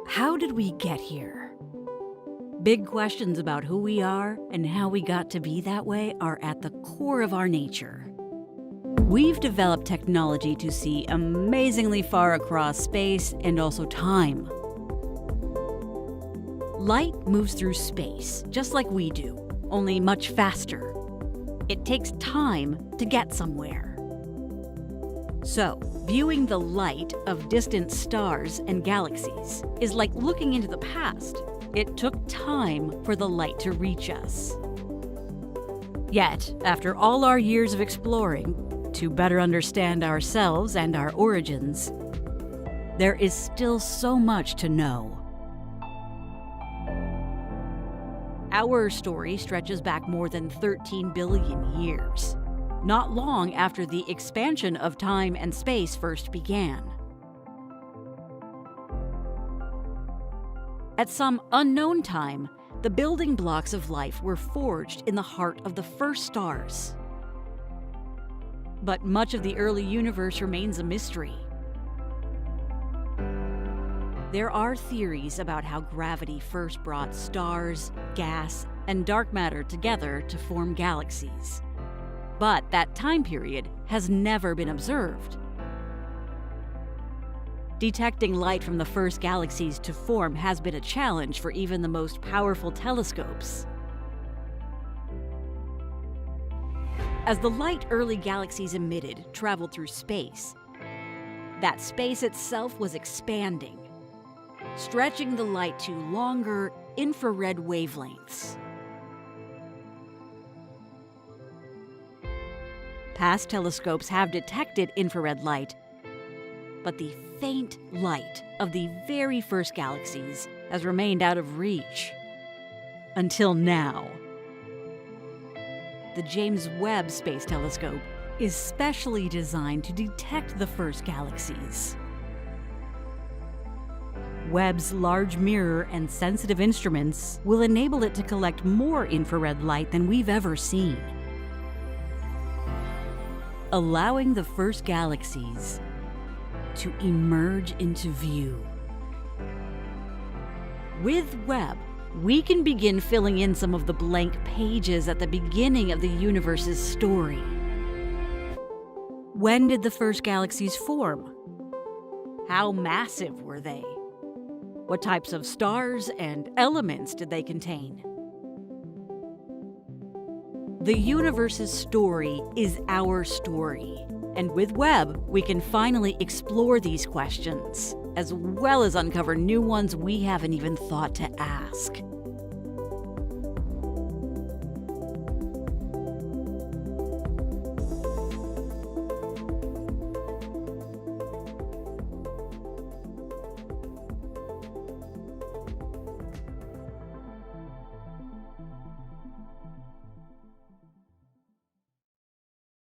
How did we get here? Big questions about who we are and how we got to be that way are at the core of our nature. We've developed technology to see amazingly far across space and also time. Light moves through space, just like we do, only much faster. It takes time to get somewhere. So, viewing the light of distant stars and galaxies is like looking into the past. It took time for the light to reach us. Yet, after all our years of exploring, to better understand ourselves and our origins, there is still so much to know. Our story stretches back more than 13 billion years, not long after the expansion of time and space first began. At some unknown time, the building blocks of life were forged in the heart of the first stars. But much of the early universe remains a mystery. There are theories about how gravity first brought stars, gas, and dark matter together to form galaxies. But that time period has never been observed. Detecting light from the first galaxies to form has been a challenge for even the most powerful telescopes. As the light early galaxies emitted traveled through space, that space itself was expanding, stretching the light to longer infrared wavelengths. Past telescopes have detected infrared light, but the faint light of the very first galaxies has remained out of reach. Until now. The James Webb Space Telescope is specially designed to detect the first galaxies. Webb's large mirror and sensitive instruments will enable it to collect more infrared light than we've ever seen, allowing the first galaxies to emerge into view. With Webb, we can begin filling in some of the blank pages at the beginning of the universe's story. When did the first galaxies form? How massive were they? What types of stars and elements did they contain? The universe's story is our story, and with Webb, we can finally explore these questions, as well as uncover new ones we haven't even thought to ask.